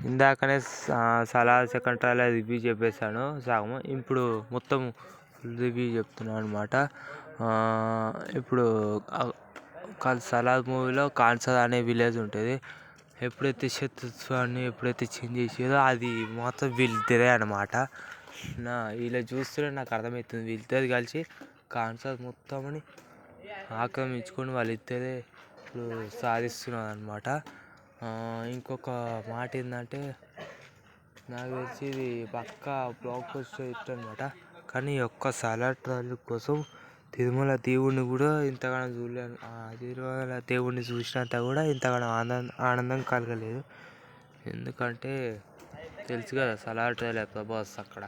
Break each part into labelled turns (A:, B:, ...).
A: ఇందాకనే Salaar second trailer review చెప్పేశాను సగం. ఇప్పుడు మొత్తం ఫుల్ రివ్యూ చెప్తున్నాను అనమాట. ఇప్పుడు సలార్ మూవీలో కాన్సర్ అనే విలేజ్ ఉంటుంది. ఎప్పుడైతే శత్రుత్వాన్ని చేంజ్ చేసారో అది మొత్తం వీళ్ళిద్దరే అనమాట. ఇలా చూస్తూనే నాకు అర్థమవుతుంది వీళ్ళిద్దరు కలిసి కాన్సర్ మొత్తంని ఆక్రమించుకొని వాళ్ళిద్దరే ఇప్పుడు సాధిస్తున్నారు అనమాట. ఇంకొక మాట ఏంటంటే నాకు తెలిసి ఇది పక్కా బ్లాక్ బస్టర్ హిట్ అనమాట. కానీ ఒక్క సలార్ ట్రైలర్ కోసం తిరుమల దేవుడిని కూడా ఇంతగానో చూడలేను. తిరుమల దేవుడిని చూసినంత కూడా ఇంతగానో ఆనందం కలగలేదు. ఎందుకంటే తెలుసు కదా సలార్ ట్రైలర్ ప్రభాస్ అక్కడ.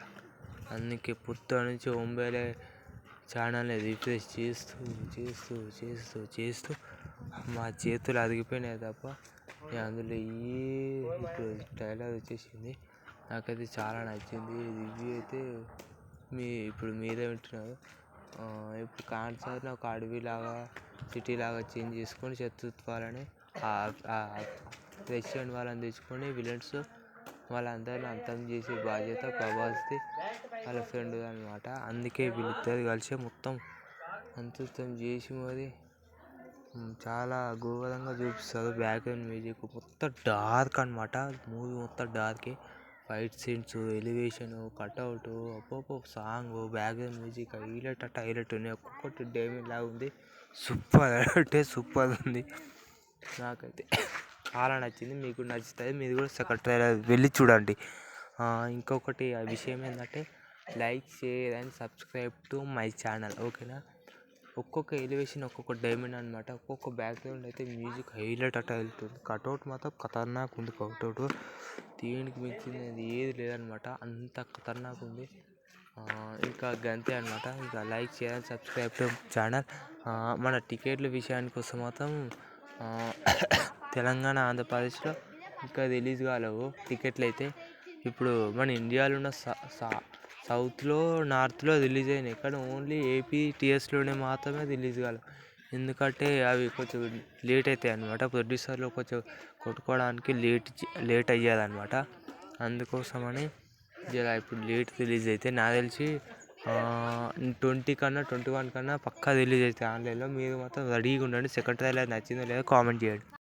A: అందుకే పొద్దు నుంచి ఒంబేలే ఛానల్ని రిఫ్రెష్ చేస్తూ మా చేతులు అరిగిపోయినాయి తప్ప అందులో ఇప్పుడు ట్రైలర్ వచ్చేసింది. నాకైతే చాలా నచ్చింది. రివ్యూ అయితే ఇప్పుడు మీరే వింటున్నారు. ఇప్పుడు కాన్సర్ని ఒక అడవిలాగా సిటీలాగా చేంజ్ చేసుకొని శత్రుత్వాలని రెసిడెంట్ వాళ్ళని తెచ్చుకొని విలన్స్ వాళ్ళందరిని అంతం చేసే బాధ్యత ప్రభాస్ది, వాళ్ళ ఫ్రెండ్ అనమాట. అందుకే వీళ్ళిద్దరు కలిసి మొత్తం అంతం చేసి మరి చాలా ఘోరంగా చూపిస్తారు. బ్యాక్గ్రౌండ్ మ్యూజిక్ మొత్తం డార్క్ అనమాట. మూవీ మొత్తం డార్కే. Fight scenes, elevation, cutout, song, background music highlight ఉన్నాయి. ఒక్కొక్కటి డైమండ్ లాగా ఉంది. సూపర్ అంటే సూపర్ ఉంది. నాకైతే చాలా నచ్చింది. మీకు నచ్చుతుంది. మీరు కూడా సెకండ్ ట్రైలర్ వెళ్ళి చూడండి. ఇంకొకటి విషయం ఏంటంటే like, share and subscribe to my channel. ఓకేనా? ఒక్కొక్క ఎలివేషన్ ఒక్కొక్క డైమండ్ అనమాట. ఒక్కొక్క బ్యాక్గ్రౌండ్ అయితే మ్యూజిక్ హైలైట్ వెళ్తుంది. కట్అవుట్ మాత్రం ఖతర్నాక్ ఉంది. కట్అవుట్ దీనికి మించింది ఏది లేదనమాట. అంత ఖతర్నాక్ ఉంది. ఇంకా గంతే అనమాట. ఇంకా like, share and subscribe to channel. మన టికెట్ల విషయానికి వస్తే మాత్రం తెలంగాణ, ఆంధ్రప్రదేశ్లో ఇంకా రిలీజ్ కాలేవు టికెట్లు అయితే. ఇప్పుడు మన ఇండియాలో ఉన్న సౌత్లో, నార్త్లో రిలీజ్ అయినాయి. కానీ ఓన్లీ ఏపీ, టీఎస్లోనే మాత్రమే రిలీజ్ కాలేవు. ఎందుకంటే అవి కొంచెం లేట్ అవుతాయి అన్నమాట. ప్రొడ్యూసర్లు కొంచెం కొట్టుకోవడానికి లేట్ అయ్యేదన్నమాట. అందుకోసమని ఇప్పుడు లేట్ రిలీజ్ అయితే నాకు తెలిసి 21 కన్నా పక్కా రిలీజ్ అవుతాయి ఆన్లైన్లో. మీరు మాత్రం రెడీగా ఉండండి. సెకండ్ ట్రైలర్ నచ్చిందో లేదో కామెంట్ చేయండి.